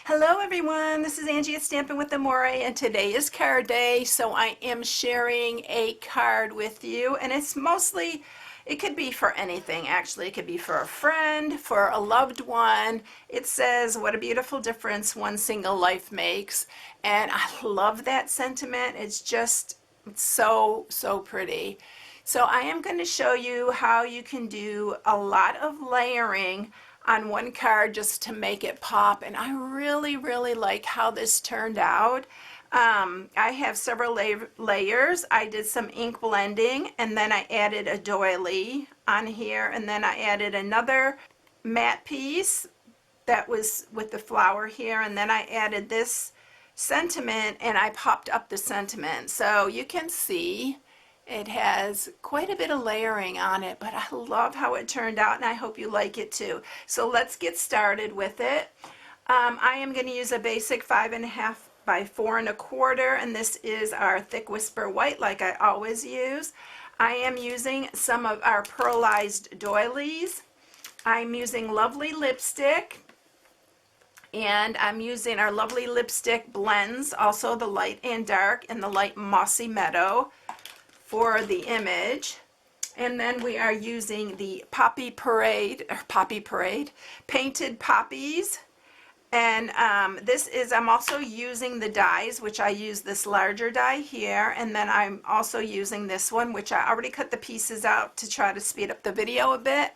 Hello everyone, this is Angie at Stampin' with Amore, and today is card day, so I am sharing a card with you, and it's mostly, it could be for anything actually. It could be for a friend, for a loved one. It says, what a beautiful difference one single life makes, and I love that sentiment. It's so pretty. So I am going to show you how you can do a lot of layering on one card just to make it pop, and I really like how this turned out. I have several layers. I did some ink blending, and then I added a doily on here, and then I added another matte piece that was with the flower here, and then I added this sentiment and I popped up the sentiment. So you can see it has quite a bit of layering on it, but I love how it turned out, and I hope you like it too. So let's get started with it. I am going to use a basic 5.5 by 4 1/4, and this is our Thick Whisper White like I always use. I am using some of our pearlized doilies. I'm using lovely lipstick, and I'm using our lovely lipstick blends, also the light and dark and the light mossy meadow for the image. And then we are using the Poppy Parade painted poppies, and I'm also using the dies, which I use this larger die here, and then I'm also using this one, which I already cut the pieces out to try to speed up the video a bit,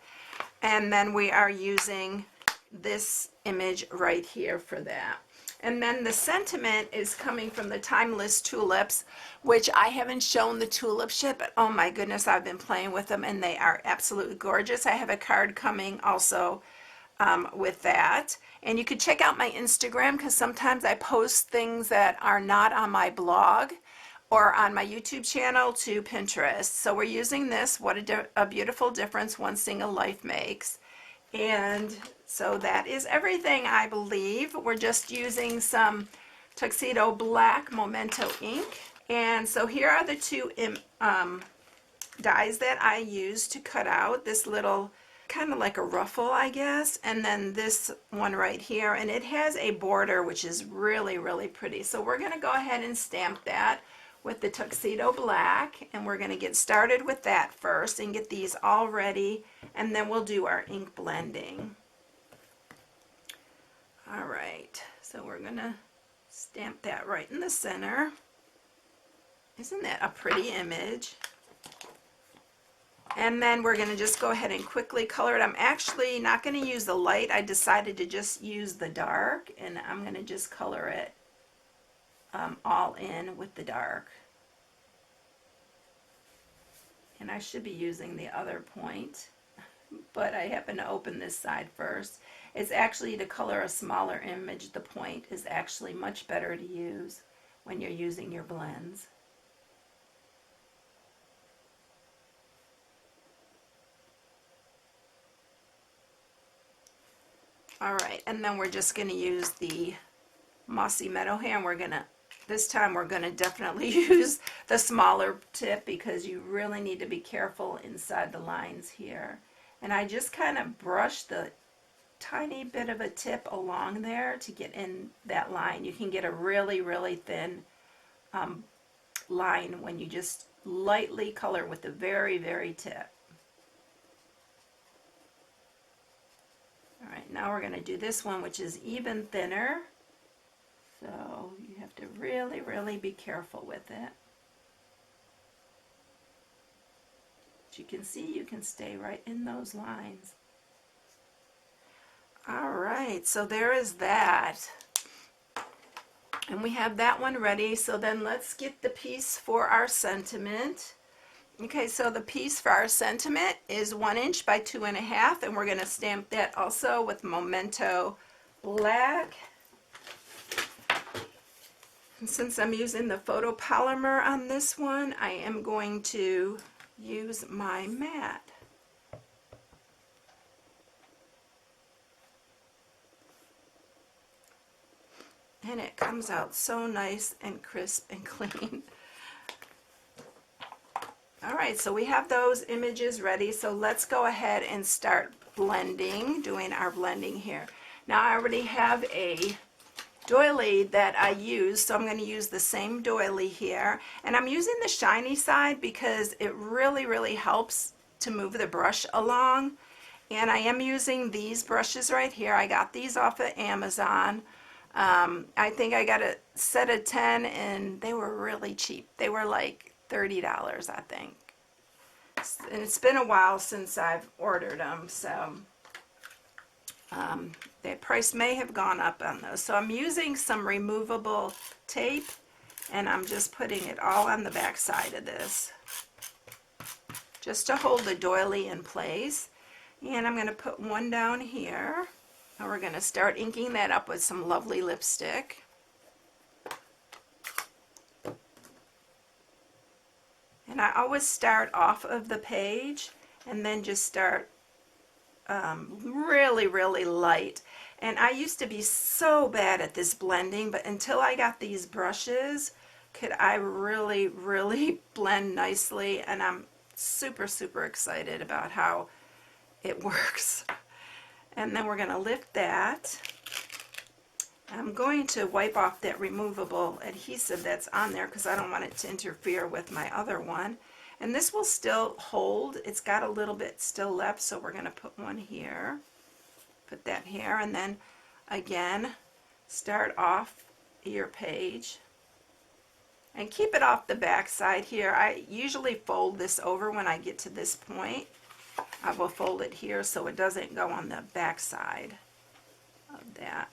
and then we are using this image right here for that. And then the sentiment is coming from the Timeless tulips, which I haven't shown the tulips yet, but oh my goodness, I've been playing with them and they are absolutely gorgeous. I have a card coming also with that. And you could check out my Instagram, because sometimes I post things that are not on my blog or on my YouTube channel to Pinterest. So we're using this, what a beautiful difference one single life makes. And so that is everything, I believe. We're just using some Tuxedo Black Memento ink. And so here are the two dies that I used to cut out this little, kind of like a ruffle, I guess, and then this one right here, and it has a border which is really pretty. So we're going to go ahead and stamp that with the Tuxedo Black, and we're going to get started with that first and get these all ready, and then we'll do our ink blending. Alright, so we're going to stamp that right in the center. Isn't that a pretty image? And then we're going to just go ahead and quickly color it. I'm actually not going to use the light. I decided to just use the dark, and I'm going to just color it all in with the dark. And I should be using the other point, but I happen to open this side first. It's actually, to color a smaller image, the point is actually much better to use when you're using your blends. Alright, and then we're just going to use the Mossy Meadow here, and this time we're going to definitely use the smaller tip, because you really need to be careful inside the lines here. And I just kind of brush the tiny bit of a tip along there to get in that line. You can get a really thin line when you just lightly color with the very tip. Alright, now we're going to do this one, which is even thinner. So you have to really be careful with it. As you can see, you can stay right in those lines. Alright, so there is that. And we have that one ready, so then let's get the piece for our sentiment. Okay, so the piece for our sentiment is 1 inch by 2.5, and we're going to stamp that also with Memento Black. And since I'm using the photopolymer on this one, I am going to use my matte. And it comes out so nice and crisp and clean. Alright, so we have those images ready, so let's go ahead and start blending, doing our blending here. Now I already have a doily that I use, so I'm going to use the same doily here, and I'm using the shiny side because it really helps to move the brush along. And I am using these brushes right here. I got these off of Amazon. I think I got a set of 10 and they were really cheap. They were like $30, I think. And it's been a while since I've ordered them, so the price may have gone up on those. So I'm using some removable tape, and I'm just putting it all on the back side of this just to hold the doily in place. And I'm going to put one down here, and we're going to start inking that up with some lovely lipstick. And I always start off of the page and then just start really light. And I used to be so bad at this blending, but until I got these brushes, could I really blend nicely, and I'm super excited about how it works. And then we're going to lift that. I'm going to wipe off that removable adhesive that's on there because I don't want it to interfere with my other one. And this will still hold. It's got a little bit still left, so we're going to put one here. Put that here, and then again, start off your page. And keep it off the back side here. I usually fold this over when I get to this point. I will fold it here so it doesn't go on the back side of that.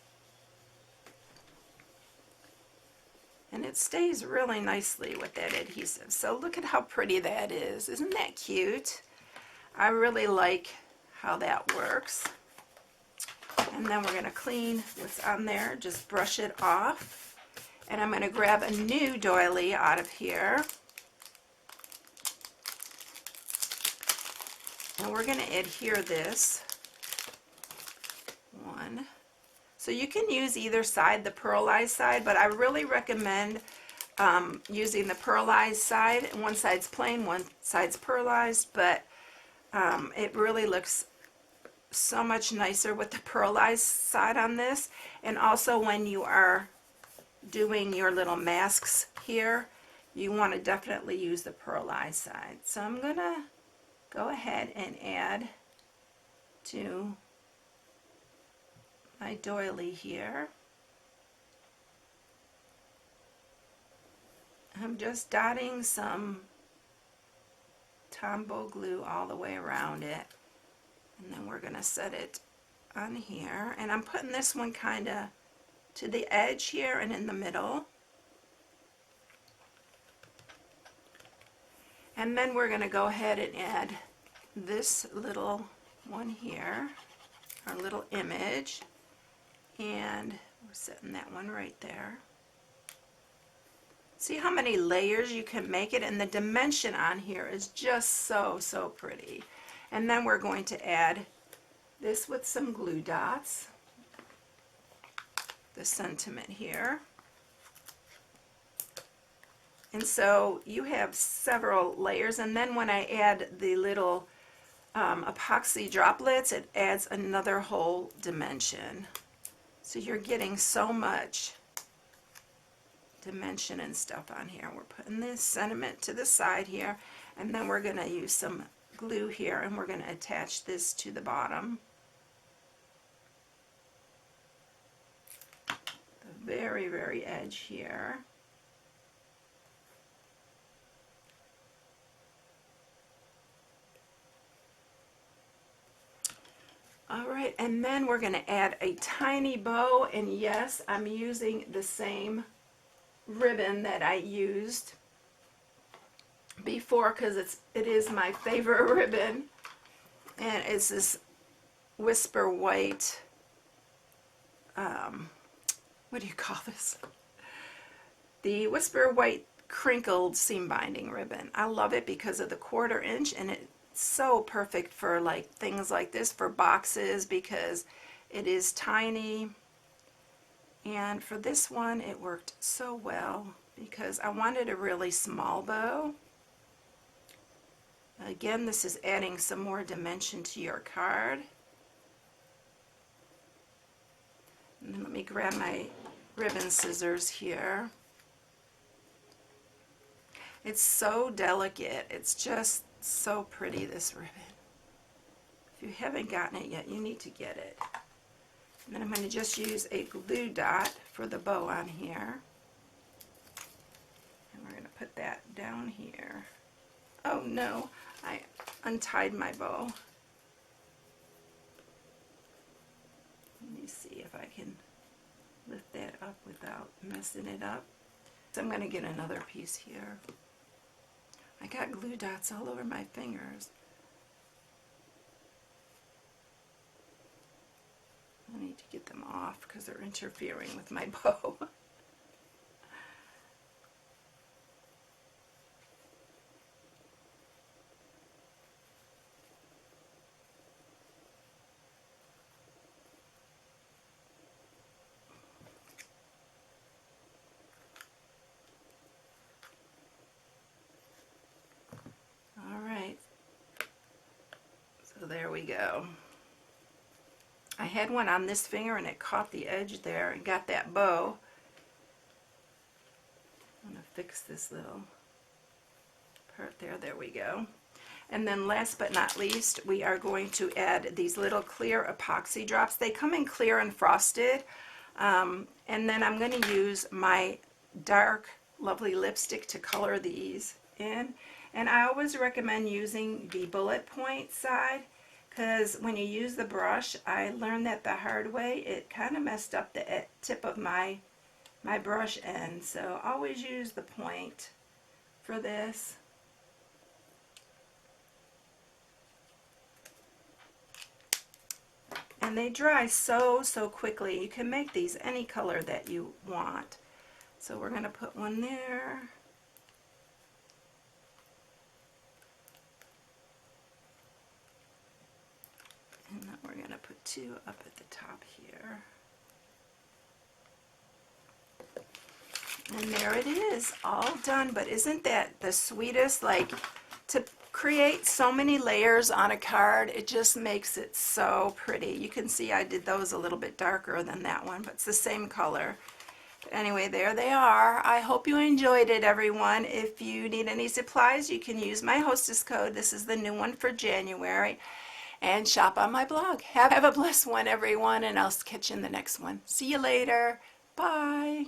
And it stays really nicely with that adhesive. So look at how pretty that is. Isn't that cute? I really like how that works. And then we're going to clean what's on there. Just brush it off. And I'm going to grab a new doily out of here. And we're going to adhere this one. So you can use either side, the pearlized side, but I really recommend using the pearlized side. One side's plain, one side's pearlized, but it really looks so much nicer with the pearlized side on this. And also when you are doing your little masks here, you want to definitely use the pearlized side. So I'm going to go ahead and add to my doily here. I'm just dotting some Tombow glue all the way around it, and then we're going to set it on here, and I'm putting this one kind of to the edge here and in the middle. And then we're going to go ahead and add this little one here, our little image, and we're setting that one right there. See how many layers you can make it, and the dimension on here is just so pretty. And then we're going to add this with some glue dots, the sentiment here. And so you have several layers, and then when I add the little epoxy droplets, it adds another whole dimension. So you're getting so much dimension and stuff on here. We're putting this sentiment to the side here, and then we're going to use some glue here, and we're going to attach this to the bottom. The very edge here. Alright, and then we're going to add a tiny bow, and yes, I'm using the same ribbon that I used before because it is my favorite ribbon, and it's this Whisper White, what do you call this? The Whisper White crinkled seam binding ribbon. I love it because of the 1/4 inch, and it's so perfect for like things like this, for boxes, because it is tiny. And for this one it worked so well because I wanted a really small bow. Again, this is adding some more dimension to your card. And then let me grab my ribbon scissors here. It's so delicate. It's just so pretty, this ribbon. If you haven't gotten it yet, you need to get it. And then I'm going to just use a glue dot for the bow on here. And we're going to put that down here. Oh no, I untied my bow. Let me see if I can lift that up without messing it up. So I'm going to get another piece here. I got glue dots all over my fingers. I need to get them off because they're interfering with my bow. All right, so there we go. I had one on this finger and it caught the edge there and got that bow. I'm going to fix this little part there. There we go. And then last but not least, we are going to add these little clear epoxy drops. They come in clear and frosted. And then I'm going to use my dark, lovely lipstick to color these in. And I always recommend using the bullet point side, because when you use the brush, I learned that the hard way, it kind of messed up the tip of my brush end. So always use the point for this. And they dry so quickly. You can make these any color that you want. So we're going to put one there. And then we're going to put two up at the top here. And there it is, all done. But isn't that the sweetest? Like, to create so many layers on a card, it just makes it so pretty. You can see I did those a little bit darker than that one, but it's the same color. Anyway, there they are. I hope you enjoyed it, everyone. If you need any supplies, you can use my hostess code. This is the new one for January. And shop on my blog. Have a blessed one, everyone, and I'll catch you in the next one. See you later. Bye.